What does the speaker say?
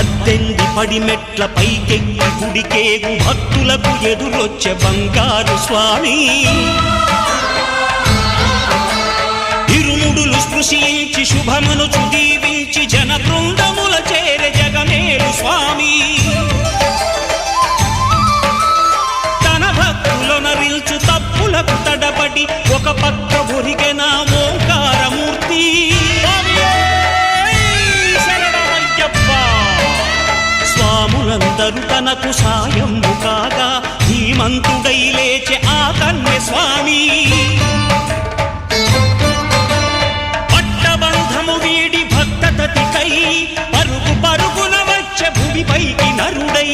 18 పడిమెట్ల పైకెక్కి గుడికేగు భక్తులకు ఎదురొచ్చే బంగారు స్వామి ఇరుముడులు స్పృశించి శుభమును చుదీవించి జన బృందముల చేరే జగమేలు స్వామి తన భక్తులొనరిల్చు తప్పులకు తడబడి ఒక పక్క ఒరిగెన ఓంకారమూర్తి స్వాములందరూ తనకు సాయము కాగా ధీమంతుడై లేచే ఆ కన్య స్వామి పట్టబంధము వీడి భక్తతతికై పరుగు పరుగున వచ్చే భూమిపైకి నరుడై